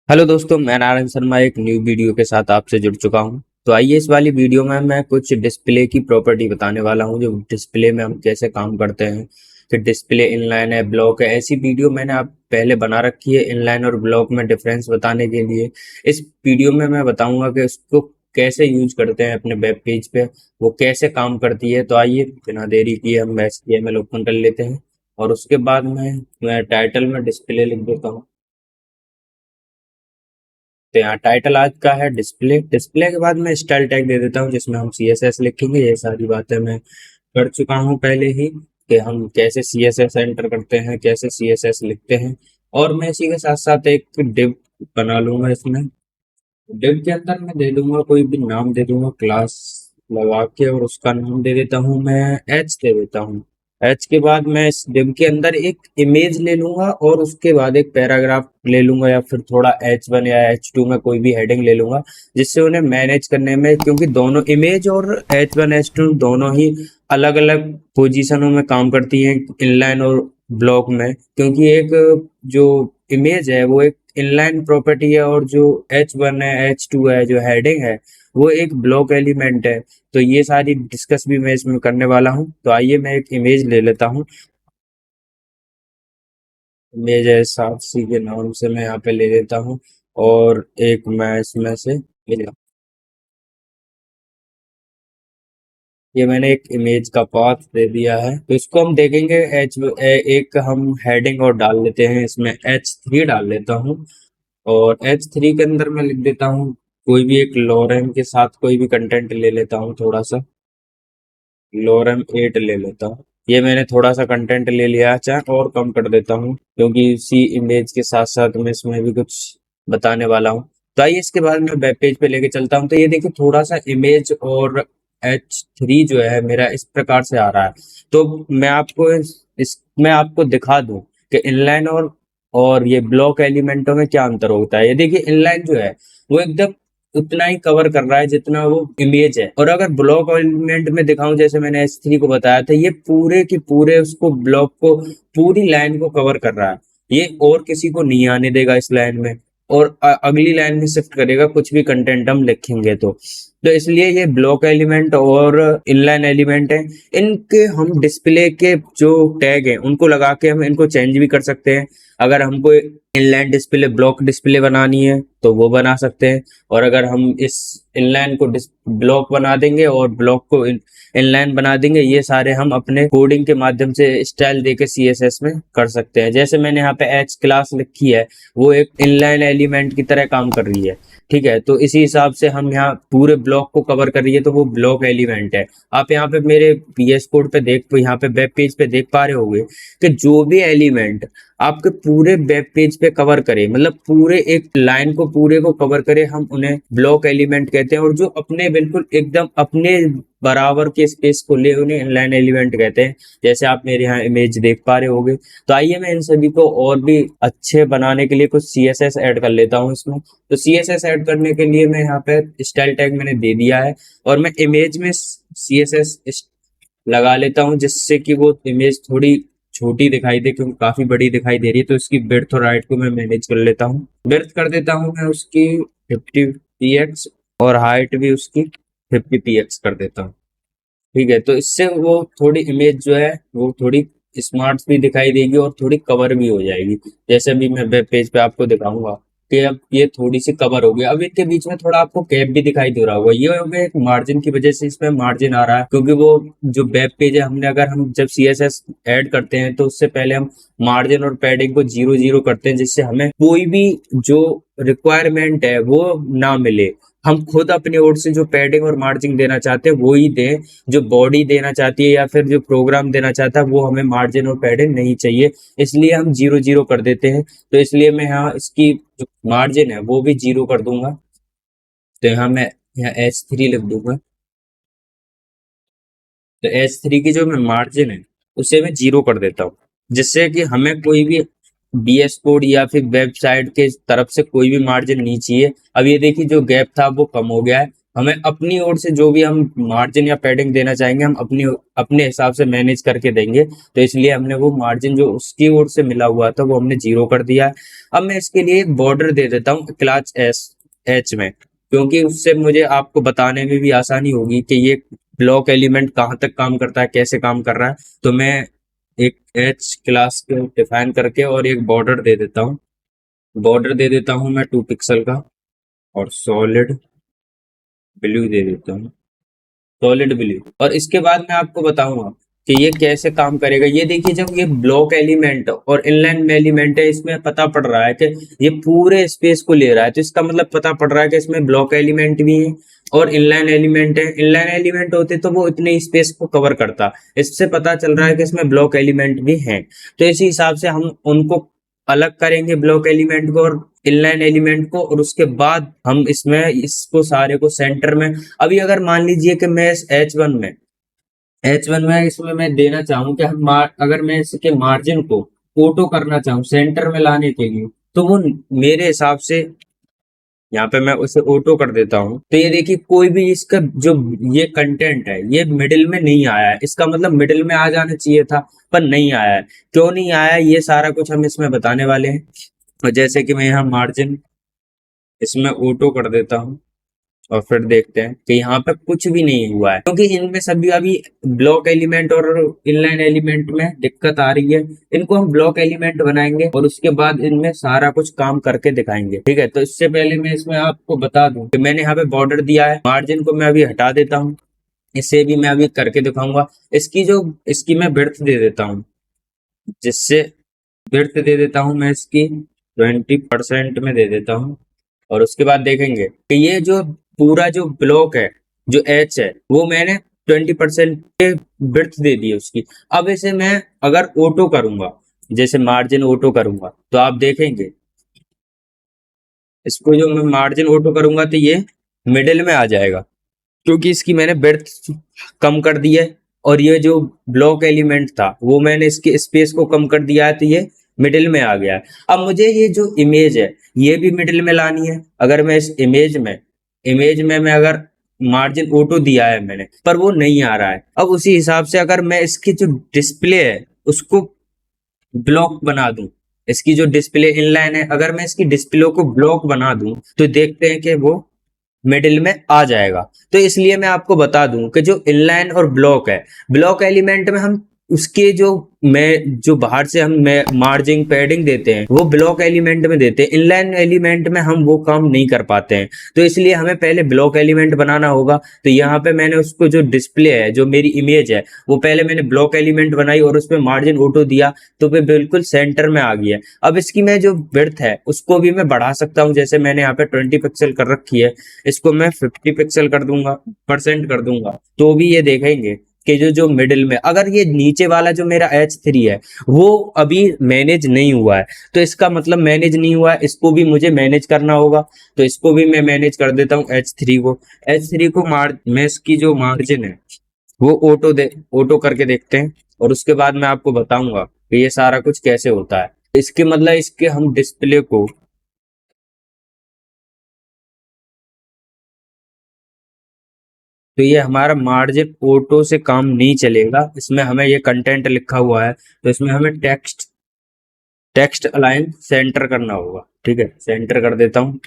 Hello दोस्तों, मैं नारायण शर्मा एक न्यू वीडियो के साथ आपसे जुड़ चुका हूं। तो आइए इस वाली वीडियो में मैं कुछ डिस्प्ले की प्रॉपर्टी बताने वाला हूं, जो डिस्प्ले में हम कैसे काम करते हैं। कि डिस्प्ले इनलाइन है, ब्लॉक है, ऐसी वीडियो मैंने आप पहले बना रखी है इनलाइन और ब्लॉक में डिफरेंस बताने के लिए। इस वीडियो में मैं बताऊंगा कि उसको कैसे यूज करते हैं अपने वेब पेज पे, वो कैसे काम करती है। तो आइए बिना देरी किए हम HTML ओपन कर लेते हैं और उसके बाद मैं टाइटल में डिस्प्ले लिख देता हूँ। तो यहाँ टाइटल आज का है डिस्प्ले। डिस्प्ले के बाद मैं स्टाइल टैग दे देता हूँ जिसमें हम CSS लिखेंगे। ये सारी बातें मैं कर चुका हूँ पहले ही, कि हम कैसे CSS एंटर करते हैं, कैसे CSS लिखते हैं। और मैं इसी के साथ साथ एक डिव बना लूंगा। इसमें डिव के अंदर मैं दे दूंगा, कोई भी नाम दे दूंगा क्लास लगा के, और उसका नाम दे देता हूँ मैं एच दे देता हूँ। एच के बाद मैं इस डिव के अंदर एक इमेज ले लूंगा और उसके बाद एक पैराग्राफ ले लूंगा, या फिर थोड़ा H1 या H2 में कोई भी हेडिंग ले लूंगा, जिससे उन्हें मैनेज करने में, क्योंकि दोनों इमेज और H1 H2 दोनों ही अलग अलग पोजीशनों में काम करती हैं इनलाइन और ब्लॉक में। क्योंकि एक जो इमेज है वो एक इनलाइन प्रॉपर्टी है, और जो H1 है H2 है जो हेडिंग है वो एक ब्लॉक एलिमेंट है। तो ये सारी डिस्कस भी मैं इसमें करने वाला हूँ। तो आइए मैं एक इमेज ले लेता हूँ। इमेज है साक्षी के नाम से मैं यहाँ पे ले लेता हूँ, और एक मैं इसमें से ये मैंने एक इमेज का पाथ दे दिया है। तो इसको हम देखेंगे। एक हम हेडिंग और डाल लेते हैं, इसमें H3 डाल लेता हूँ। और H3 के अंदर मैं लिख देता हूँ कोई भी एक लोरेम के साथ कोई भी कंटेंट ले लेता हूँ, थोड़ा सा लोरेम 8 ले लेता हूँ। ये मैंने थोड़ा सा कंटेंट ले लिया, चाहे और कम कर देता हूँ क्योंकि इसी इमेज के साथ साथ मैं इसमें भी कुछ बताने वाला हूँ। तो आइए इसके बाद मैं वेब पेज पे लेके चलता हूँ। तो ये देखिए थोड़ा सा इमेज और H3 जो है मेरा इस प्रकार से आ रहा है। तो मैं आपको इसमें आपको दिखा दूं कि इनलाइन और ये ब्लॉक एलिमेंटों में क्या अंतर होता है। ये देखिए इनलाइन जो है वो एकदम उतना ही कवर कर रहा है जितना वो इमेज है, और अगर ब्लॉक एलिमेंट में दिखाऊं जैसे मैंने S3 को बताया था, ये पूरे की पूरे उसको ब्लॉक को पूरी लाइन को कवर कर रहा है। ये और किसी को नहीं आने देगा इस लाइन में, और अगली लाइन में शिफ्ट करेगा कुछ भी कंटेंट हम लिखेंगे तो इसलिए ये ब्लॉक एलिमेंट और इनलाइन एलिमेंट है। इनके हम डिस्प्ले के जो टैग हैं उनको लगा के हम इनको चेंज भी कर सकते हैं। अगर हमको इनलाइन डिस्प्ले ब्लॉक डिस्प्ले बनानी है तो वो बना सकते हैं, और अगर हम इस इनलाइन को ब्लॉक बना देंगे और ब्लॉक को इनलाइन बना देंगे, ये सारे हम अपने कोडिंग के माध्यम से स्टाइल देके CSS में कर सकते हैं। जैसे मैंने यहाँ पे H क्लास लिखी है, वो एक इनलाइन एलिमेंट की तरह काम कर रही है। ठीक है, तो इसी हिसाब से हम यहाँ पूरे ब्लॉक को कवर कर रही है, तो वो ब्लॉक एलिमेंट है। आप यहाँ पे मेरे PS कोड पे यहाँ पे वेब पेज पे देख पा रहे होंगे कि जो भी एलिमेंट आपके पूरे वेब पेज पे कवर करे, मतलब पूरे एक लाइन को पूरे को कवर करे, हम उन्हें ब्लॉक एलिमेंट कहते हैं। और जो अपने बिल्कुल एकदम अपने बराबर के स्पेस को ले उन्हें इनलाइन एलिमेंट कहते हैं, जैसे आप मेरे यहाँ इमेज देख पा रहे होंगे। तो आइए मैं इन सभी को और भी अच्छे बनाने के लिए कुछ CSS ऐड कर लेता हूँ इसमें। तो CSS ऐड करने के लिए मैं यहाँ पे स्टाइल टैग मैंने दे दिया है, और मैं इमेज में CSS लगा लेता हूँ, जिससे कि वो इमेज थोड़ी छोटी दिखाई दे, क्योंकि काफी बड़ी दिखाई दे रही है। तो इसकी विड्थ और हाइट को मैं मैनेज कर लेता हूँ। विड्थ कर देता हूँ मैं उसकी 50 px, और हाइट भी उसकी 50 px कर देता हूँ। ठीक है, तो इससे वो थोड़ी इमेज जो है वो थोड़ी स्मार्ट भी दिखाई देगी और थोड़ी कवर भी हो जाएगी। जैसे अभी मैं वेब पेज पे आपको दिखाऊंगा कि अब ये थोड़ी सी कवर हो गई। अब इनके बीच में थोड़ा आपको गैप भी दिखाई दे रहा होगा, ये हो गया एक मार्जिन की वजह से इसमें मार्जिन आ रहा है, क्योंकि वो जो वेब पेज है हमने, अगर हम जब CSS ऐड करते हैं तो उससे पहले हम मार्जिन और पैडिंग को 0 0 करते हैं, जिससे हमें कोई भी जो रिक्वायरमेंट है वो ना मिले। हम खुद अपनी ओर से जो पैडिंग और मार्जिन देना चाहते हैं वो ही दें। जो बॉडी देना चाहती है या फिर जो प्रोग्राम देना चाहता है वो हमें मार्जिन और पैडिंग नहीं चाहिए, इसलिए हम 0 0 कर देते हैं। तो इसलिए मैं यहाँ इसकी जो मार्जिन है वो भी 0 कर दूंगा। तो यहाँ मैं यहाँ H3 लिख दूंगा। तो H3 की जो मैं मार्जिन है उसे मैं 0 कर देता हूँ, जिससे कि हमें कोई भी BS कोड या फिर वेबसाइट के तरफ से कोई भी मार्जिन नहीं चाहिए। अब ये देखिए जो गैप था वो कम हो गया है। हमें अपनी ओर से जो भी हम मार्जिन या पैडिंग देना चाहेंगे हम अपनी अपने हिसाब से मैनेज करके देंगे। तो इसलिए हमने वो मार्जिन जो उसकी ओर से मिला हुआ था वो हमने 0 कर दिया है। अब मैं इसके लिए एक बॉर्डर दे देता हूँ क्लास एच में, क्योंकि उससे मुझे आपको बताने में भी आसानी होगी कि ये ब्लॉक एलिमेंट कहाँ तक काम करता है, कैसे काम कर रहा है। तो मैं एक एच क्लास को डिफाइन करके और एक बॉर्डर दे देता हूँ। बॉर्डर दे देता हूँ मैं 2 पिक्सल का, और सॉलिड ब्लू दे देता हूँ, सॉलिड ब्लू। और इसके बाद मैं आपको बताऊंगा कि ये कैसे काम करेगा। ये देखिए, जब ये ब्लॉक एलिमेंट और इनलाइन एलिमेंट है, इसमें पता पड़ रहा है कि ये पूरे स्पेस को ले रहा है, तो इसका मतलब पता पड़ रहा है कि इसमें ब्लॉक एलिमेंट भी है और इनलाइन एलिमेंट है। इनलाइन एलिमेंट होते तो वो इतने स्पेस को कवर करता, इससे पता चल रहा है कि इसमें ब्लॉक एलिमेंट भी हैं। तो इसी हिसाब से हम उनको अलग करेंगे, ब्लॉक एलिमेंट को और इनलाइन एलिमेंट को, और उसके बाद हम इसमें इसको सारे को सेंटर में। अभी अगर मान लीजिए कि मैं इस H1 में इसमें मैं देना चाहूँ कि अगर मैं इसके मार्जिन को ऑटो करना चाहूँ सेंटर में लाने के लिए, तो वो मेरे हिसाब से यहाँ पे मैं उसे ऑटो कर देता हूँ। तो ये देखिए, कोई भी इसका जो ये कंटेंट है ये मिडिल में नहीं आया है, इसका मतलब मिडिल में आ जाना चाहिए था, पर नहीं आया है। क्यों नहीं आया है ये सारा कुछ हम इसमें बताने वाले हैं। और जैसे कि मैं यहाँ मार्जिन इसमें ऑटो कर देता हूँ, और फिर देखते हैं कि यहाँ पे कुछ भी नहीं हुआ है, क्योंकि इनमें सभी अभी ब्लॉक एलिमेंट और इनलाइन एलिमेंट में दिक्कत आ रही है। इनको हम ब्लॉक एलिमेंट बनाएंगे और उसके बाद इनमें सारा कुछ काम करके दिखाएंगे, ठीक है। तो इससे पहले मैं इसमें आपको बता दूं कि मैंने यहाँ पे बॉर्डर दिया है, मार्जिन को मैं अभी हटा देता हूँ, इसे भी मैं अभी करके दिखाऊंगा। इसकी मैं विड्थ दे देता हूँ, जिससे विड्थ दे देता हूँ मैं इसकी 20% में दे देता हूँ। और उसके बाद देखेंगे कि ये जो पूरा जो ब्लॉक है, जो एच है, वो मैंने 20% के विड्थ दे दी है उसकी। अब इसे मैं अगर ऑटो करूंगा, जैसे मार्जिन ऑटो करूंगा, तो आप देखेंगे इसको जो मैं मार्जिन ऑटो करूंगा तो ये मिडिल में आ जाएगा, क्योंकि इसकी मैंने विड्थ कम कर दी है। और ये जो ब्लॉक एलिमेंट था वो मैंने इसके स्पेस को कम कर दिया है, तो ये मिडिल में आ गया है। अब मुझे ये जो इमेज है ये भी मिडिल में लानी है। अगर मैं इस इमेज में मैं अगर मार्जिन ऑटो दिया है मैंने, पर वो नहीं आ रहा है। अब उसी हिसाब से अगर मैं इसकी जो डिस्प्ले है उसको ब्लॉक बना दूं, इसकी जो डिस्प्ले इनलाइन है, अगर मैं इसकी डिस्प्ले को ब्लॉक बना दूं, तो देखते हैं कि वो मिडिल में आ जाएगा। तो इसलिए मैं आपको बता दूं कि जो इनलाइन और ब्लॉक है, ब्लॉक एलिमेंट में हम उसके जो बाहर से हम मार्जिन पैडिंग देते हैं वो ब्लॉक एलिमेंट में देते हैं, इनलाइन एलिमेंट में हम वो काम नहीं कर पाते हैं। तो इसलिए हमें पहले ब्लॉक एलिमेंट बनाना होगा। तो यहाँ पे मैंने उसको जो डिस्प्ले है, जो मेरी इमेज है, वो पहले मैंने ब्लॉक एलिमेंट बनाई और उसमें मार्जिन ऑटो दिया, तो वो बिल्कुल सेंटर में आ गया। अब इसकी मैं जो विड्थ है उसको भी मैं बढ़ा सकता हूँ, जैसे मैंने यहाँ पे 20 पिक्सल कर रखी है, इसको मैं 50 पिक्सल कर दूंगा, परसेंट कर दूंगा, तो भी ये देखेंगे कि जो मिडिल में, अगर ये नीचे वाला जो मेरा H3 है वो अभी मैनेज नहीं हुआ है, तो इसका मतलब मैनेज नहीं हुआ है, इसको भी मुझे मैनेज करना होगा। तो इसको भी मैं मैनेज कर देता हूँ H3 को मैं इसकी जो मार्जिन है वो ऑटो करके देखते हैं, और उसके बाद मैं आपको बताऊंगा कि ये सारा कुछ कैसे होता है। इसके मतलब इसके हम डिस्प्ले को, तो ये हमारा मार्जिन ऑटो से काम नहीं चलेगा, इसमें हमें ये कंटेंट लिखा हुआ है, तो इसमें हमें टेक्स्ट टेक्स्ट अलाइन सेंटर करना होगा, ठीक है। सेंटर कर देता हूँ,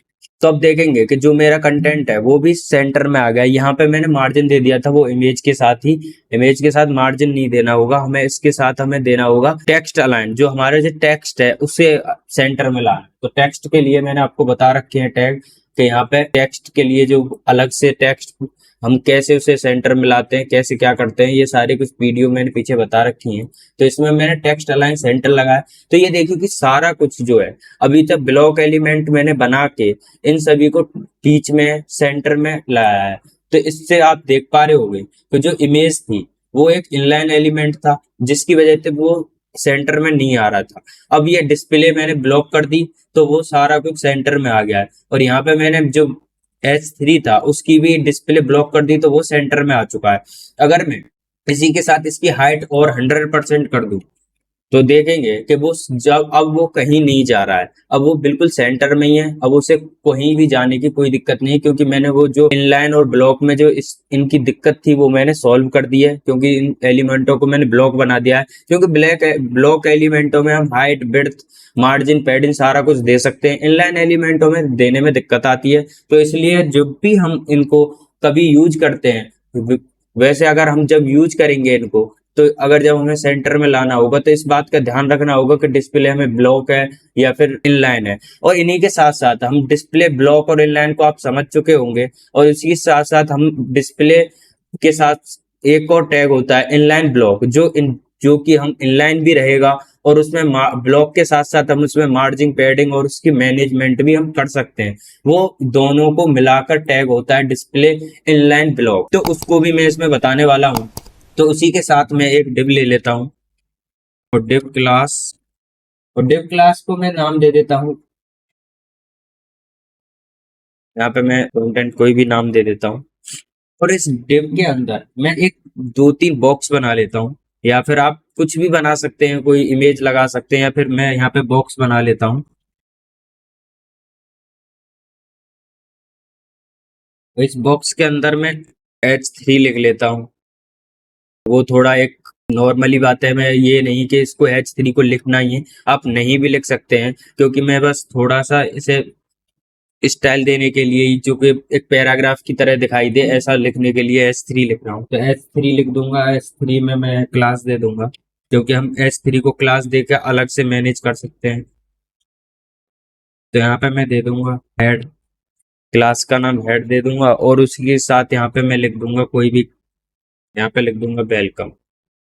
तो अब देखेंगे कि जो मेरा कंटेंट है वो भी सेंटर में आ गया। यहाँ पे मैंने मार्जिन दे दिया था वो इमेज के साथ ही, इमेज के साथ मार्जिन नहीं देना होगा हमें, इसके साथ हमें देना होगा टेक्स्ट अलाइन, जो हमारा जो टेक्स्ट है उसे सेंटर में लाना। तो टेक्स्ट के लिए मैंने आपको बता रखे हैं टैग, कि यहाँ पे टेक्स्ट के लिए जो अलग से टेक्स्ट हम कैसे उसे सेंटर में लाते हैं, कैसे क्या करते हैं, ये सारी कुछ वीडियो मैंने पीछे बता रखी हैं। तो इसमें मैंने टेक्स्ट अलाइन सेंटर लगाया। तो ये देखिए कि सारा कुछ जो है अभी तक ब्लॉक एलिमेंट मैंने बना के इन सभी को बीच में सेंटर में लाया है। तो इससे आप देख पा रहे होंगे कि जो इमेज थी वो एक इनलाइन एलिमेंट था, जिसकी वजह से वो सेंटर में नहीं आ रहा था। अब ये डिस्प्ले मैंने ब्लॉक कर दी, तो वो सारा कुछ सेंटर में आ गया है। और यहाँ पे मैंने जो H3 था उसकी भी डिस्प्ले ब्लॉक कर दी, तो वो सेंटर में आ चुका है। अगर मैं इसी के साथ इसकी हाइट और 100% कर दूं, तो देखेंगे कि वो जब अब वो कहीं नहीं जा रहा है, अब वो बिल्कुल सेंटर में ही है। अब उसे कहीं भी जाने की कोई दिक्कत नहीं है, क्योंकि मैंने वो जो इनलाइन और ब्लॉक में जो इनकी दिक्कत थी वो मैंने सॉल्व कर दी है, क्योंकि इन एलिमेंटों को मैंने ब्लॉक बना दिया है। क्योंकि ब्लॉक एलिमेंटों में हम हाइट, विड्थ, मार्जिन, पैडिंग सारा कुछ दे सकते हैं। इनलाइन एलिमेंटों में देने में दिक्कत आती है। तो इसलिए जब भी हम इनको कभी यूज करते हैं, वैसे अगर हम जब यूज करेंगे इनको, तो अगर जब हमें सेंटर में लाना होगा तो इस बात का ध्यान रखना होगा कि डिस्प्ले हमें ब्लॉक है या फिर इनलाइन है। और इन्हीं के साथ साथ हम डिस्प्ले ब्लॉक और इनलाइन को आप समझ चुके होंगे, और इसी के साथ साथ हम डिस्प्ले के साथ एक और टैग होता है इनलाइन ब्लॉक, जो कि हम इनलाइन भी रहेगा, और उसमें ब्लॉक के साथ साथ हम उसमें मार्जिन, पैडिंग और उसकी मैनेजमेंट भी हम कर सकते हैं। वो दोनों को मिलाकर टैग होता है डिस्प्ले इनलाइन ब्लॉक। तो उसको भी मैं इसमें बताने वाला हूँ। तो उसी के साथ मैं एक डिव ले लेता हूँ, और डिव क्लास को मैं नाम दे देता हूँ। यहाँ पे मैं कंटेंट कोई भी नाम दे देता हूँ, और इस डिव के अंदर मैं एक 2-3 बॉक्स बना लेता हूँ, या फिर आप कुछ भी बना सकते हैं, कोई इमेज लगा सकते हैं, या फिर मैं यहाँ पे बॉक्स बना लेता हूँ। इस बॉक्स के अंदर मैं H3 लिख लेता हूँ। वो थोड़ा एक नॉर्मली बात है, मैं ये नहीं कि इसको H3 को लिखना ही है, आप नहीं भी लिख सकते हैं, क्योंकि मैं बस थोड़ा सा इसे स्टाइल देने के लिए, जो कि एक पैराग्राफ की तरह दिखाई दे, ऐसा लिखने के लिए H3 लिख रहा हूँ। तो H3 लिख दूंगा। H3 में मैं क्लास दे दूंगा, क्योंकि हम H3 को क्लास देकर अलग से मैनेज कर सकते हैं। तो यहाँ पे मैं दे दूंगा हेड, क्लास का नाम हेड दे दूंगा, और उसी के साथ यहाँ पे मैं लिख दूंगा कोई भी, यहाँ पे लिख दूंगा वेलकम।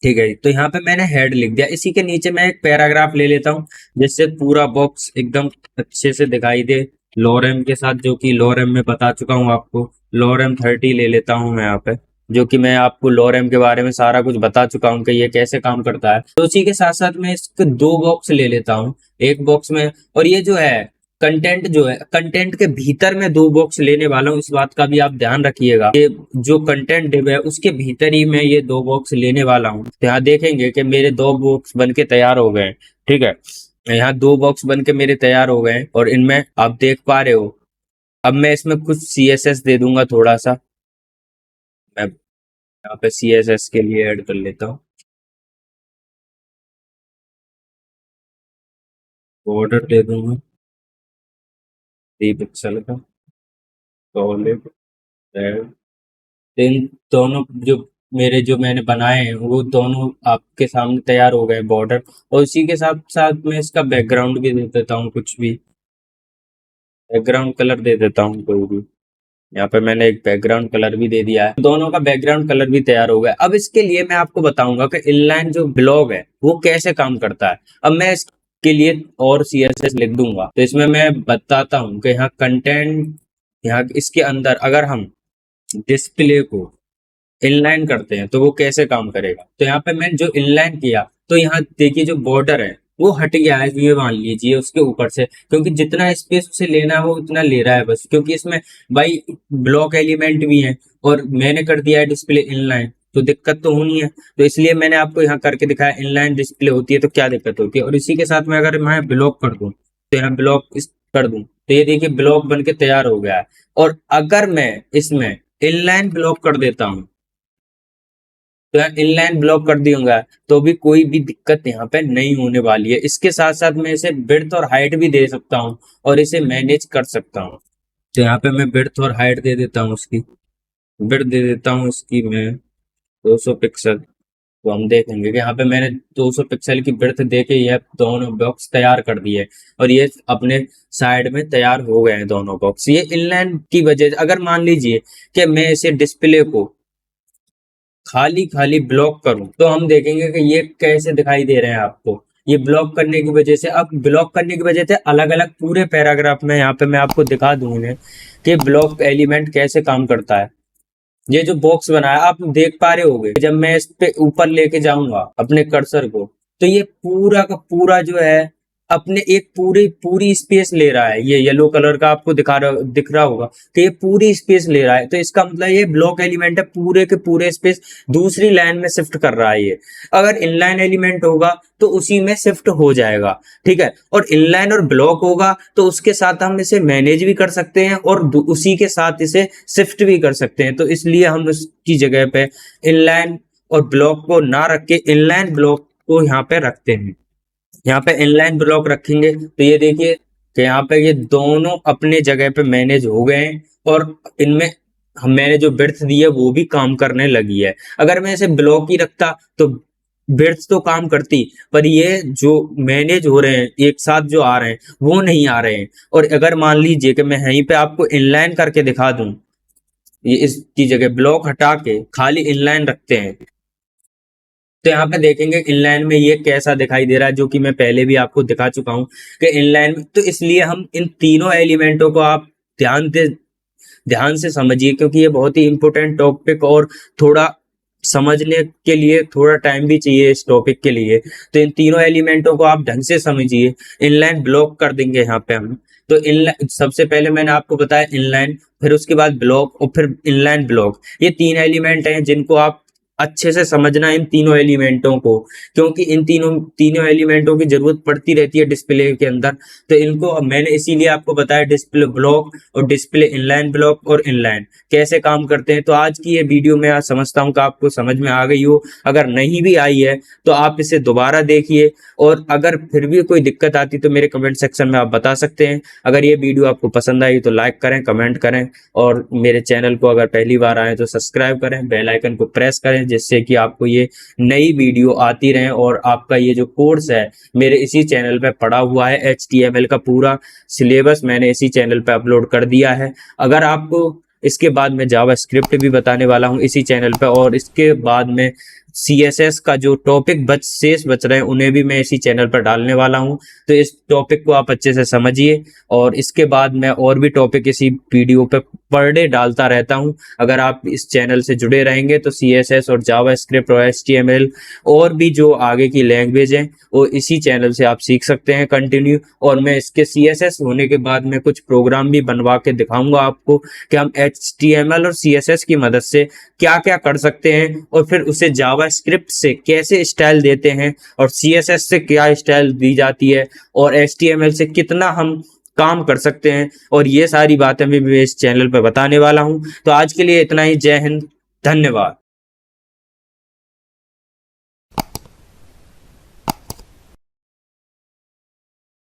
ठीक है, तो यहाँ पे मैंने हेड लिख दिया। इसी के नीचे मैं एक पैराग्राफ ले लेता हूँ, जिससे पूरा बॉक्स एकदम अच्छे से दिखाई दे लोरेम के साथ, जो कि लोरेम में बता चुका हूँ आपको। लोरेम 30 ले लेता हूँ मैं यहाँ पे, जो कि मैं आपको लोरेम के बारे में सारा कुछ बता चुका हूँ कि ये कैसे काम करता है। तो उसी के साथ साथ मैं इसके 2 बॉक्स ले लेता हूँ, एक बॉक्स में, और ये जो है कंटेंट, जो है कंटेंट के भीतर मैं 2 बॉक्स लेने वाला हूँ। इस बात का भी आप ध्यान रखिएगा कि जो कंटेंट डिव है उसके भीतर ही मैं ये 2 बॉक्स लेने वाला हूँ। तो यहाँ देखेंगे कि मेरे 2 बॉक्स बन के तैयार हो गए हैं। ठीक है, यहाँ 2 बॉक्स बन के मेरे तैयार हो गए हैं, और इनमें आप देख पा रहे हो। अब मैं इसमें कुछ CSS दे दूंगा थोड़ा सा। मैं यहाँ पे CSS के लिए ऐड कर लेता हूँ। बॉर्डर दे दूंगा 3 पिक्सल का, सॉलिड रेड। इन दोनों जो मैंने बनाए हैं वो दोनों आपके सामने तैयार हो गए बॉर्डर। और इसी के साथ साथ मैं इसका बैकग्राउंड भी दे देता हूँ, कुछ भी बैकग्राउंड कलर दे देता हूँ कोई भी। यहाँ पे मैंने एक बैकग्राउंड कलर भी दे दिया है, दोनों का बैकग्राउंड कलर भी तैयार हो गया। अब इसके लिए मैं आपको बताऊंगा कि इनलाइन जो ब्लॉग है वो कैसे काम करता है। अब मैं इसके लिए और CSS लिख दूंगा। तो इसमें मैं बताता हूँ कि यहाँ कंटेंट, यहाँ इसके अंदर अगर हम डिस्प्ले को इनलाइन करते हैं तो वो कैसे काम करेगा। तो यहाँ पे मैंने जो इनलाइन किया, तो यहाँ देखिए जो बॉर्डर है वो हट गया है, ये मान लीजिए उसके ऊपर से, क्योंकि जितना स्पेस उसे लेना है वो उतना ले रहा है बस, क्योंकि इसमें भाई ब्लॉक एलिमेंट भी है, और मैंने कर दिया है डिस्प्ले इनलाइन, तो दिक्कत तो होनी है। तो इसलिए मैंने आपको यहाँ करके दिखाया इनलाइन डिस्प्ले होती है तो क्या दिक्कत होती है। और इसी के साथ में अगर मैं ब्लॉक कर दूं, तो यहाँ ब्लॉक कर दूं, तो ये देखिए ब्लॉक बन के तैयार हो गया है। और अगर मैं इसमें इनलाइन ब्लॉक कर देता हूँ, तो यहाँ इनलाइन ब्लॉक कर दूंगा, तो भी कोई भी दिक्कत यहाँ पे नहीं होने वाली है। इसके साथ साथ मैं इसे विड्थ और हाइट भी दे सकता हूँ, और इसे मैनेज कर सकता हूँ। तो यहाँ पे मैं विड्थ और हाइट दे देता हूँ उसकी। विड्थ दे देता हूँ उसकी मैं 200 पिक्सल। तो हम देखेंगे कि यहाँ पे मैंने 200 पिक्सल की विड्थ दे के यह दोनों बॉक्स तैयार कर दिए, और ये अपने साइड में तैयार हो गए हैं दोनों बॉक्स। ये इनलाइन की वजह से, अगर मान लीजिए कि मैं इसे डिस्प्ले को खाली खाली ब्लॉक करूं, तो हम देखेंगे कि ये कैसे दिखाई दे रहे हैं आपको। ये ब्लॉक करने की वजह से, अब ब्लॉक करने की वजह से अलग अलग पूरे पैराग्राफ में यहाँ पे मैं आपको दिखा दूं इन्हें कि ब्लॉक एलिमेंट कैसे काम करता है। ये जो बॉक्स बना है आप देख पा रहे होगे, जब मैं इस पे ऊपर लेके जाऊंगा अपने कर्सर को, तो ये पूरा का पूरा जो है अपने एक पूरी पूरी स्पेस ले रहा है। ये येलो कलर का आपको दिख रहा होगा कि ये पूरी स्पेस ले रहा है, तो इसका मतलब ये ब्लॉक एलिमेंट है, पूरे के पूरे स्पेस दूसरी लाइन में शिफ्ट कर रहा है ये। अगर इनलाइन एलिमेंट होगा तो उसी में शिफ्ट हो जाएगा, ठीक है। और इनलाइन और ब्लॉक होगा तो उसके साथ हम इसे मैनेज भी कर सकते हैं और उसी के साथ इसे शिफ्ट भी कर सकते हैं। तो इसलिए हम उसकी जगह पे इनलाइन और ब्लॉक को ना रख के इनलाइन ब्लॉक को यहाँ पे रखते हैं। यहाँ पे इनलाइन ब्लॉक रखेंगे तो ये देखिए कि यहाँ पे ये दोनों अपने जगह पे मैनेज हो गए हैं और इनमें मैंने जो बिड्थ दी है वो भी काम करने लगी है। अगर मैं इसे ब्लॉक ही रखता तो बिड्थ तो काम करती, पर ये जो मैनेज हो रहे हैं एक साथ जो आ रहे हैं वो नहीं आ रहे हैं। और अगर मान लीजिए कि मैं यहीं पे आपको इनलाइन करके दिखा दूं, ये इसकी जगह ब्लॉक हटा के खाली इनलाइन रखते हैं, तो यहाँ पे देखेंगे इनलाइन में ये कैसा दिखाई दे रहा है, जो कि मैं पहले भी आपको दिखा चुका हूँ कि इनलाइन में। तो इसलिए हम इन तीनों एलिमेंटों को आप ध्यान से समझिए, क्योंकि ये बहुत ही इंपॉर्टेंट टॉपिक और थोड़ा समझने के लिए थोड़ा टाइम भी चाहिए इस टॉपिक के लिए। तो इन तीनों एलिमेंटों को आप ढंग से समझिए। इनलाइन ब्लॉक कर देंगे यहाँ पे हम। तो इनलाइन सबसे पहले मैंने आपको बताया इनलाइन, फिर उसके बाद ब्लॉक और फिर इनलाइन ब्लॉक। ये तीन एलिमेंट हैं जिनको आप अच्छे से समझना, इन तीनों एलिमेंटों को, क्योंकि इन तीनों तीनों एलिमेंटों की जरूरत पड़ती रहती है डिस्प्ले के अंदर। तो इनको मैंने इसीलिए आपको बताया डिस्प्ले ब्लॉक और डिस्प्ले इनलाइन ब्लॉक और इनलाइन कैसे काम करते हैं। तो आज की ये वीडियो मैं आज समझता हूँ कि आपको समझ में आ गई हो। अगर नहीं भी आई है तो आप इसे दोबारा देखिए, और अगर फिर भी कोई दिक्कत आती तो मेरे कमेंट सेक्शन में आप बता सकते हैं। अगर ये वीडियो आपको पसंद आई तो लाइक करें, कमेंट करें, और मेरे चैनल को अगर पहली बार आए तो सब्सक्राइब करें, बेल आइकन को प्रेस करें, जिससे कि आपको ये नई वीडियो आती रहे। और आपका ये जो कोर्स है मेरे इसी चैनल पे पड़ा हुआ है, HTML का पूरा सिलेबस मैंने इसी चैनल पे अपलोड कर दिया है। अगर आपको इसके बाद में जावा स्क्रिप्ट भी बताने वाला हूँ इसी चैनल पे, और इसके बाद में CSS का जो टॉपिक शेष बच रहे हैं उन्हें भी मैं इसी चैनल पर डालने वाला हूं। तो इस टॉपिक को आप अच्छे से समझिए, और इसके बाद मैं और भी टॉपिक इसी वीडियो पे पर डे डालता रहता हूं। अगर आप इस चैनल से जुड़े रहेंगे तो CSS और जावा स्क्रिप्ट और HTML और भी जो आगे की लैंग्वेज हैं वो इसी चैनल से आप सीख सकते हैं कंटिन्यू। और मैं इसके CSS होने के बाद में कुछ प्रोग्राम भी बनवा के दिखाऊंगा आपको कि हम HTML और CSS की मदद से क्या क्या कर सकते हैं, और फिर उसे जावा स्क्रिप्ट से कैसे स्टाइल देते हैं, और CSS से क्या स्टाइल दी जाती है, और HTML से कितना हम काम कर सकते हैं। और ये सारी बातें मैं इस चैनल पर बताने वाला हूं। तो आज के लिए इतना ही। जय हिंद, धन्यवाद।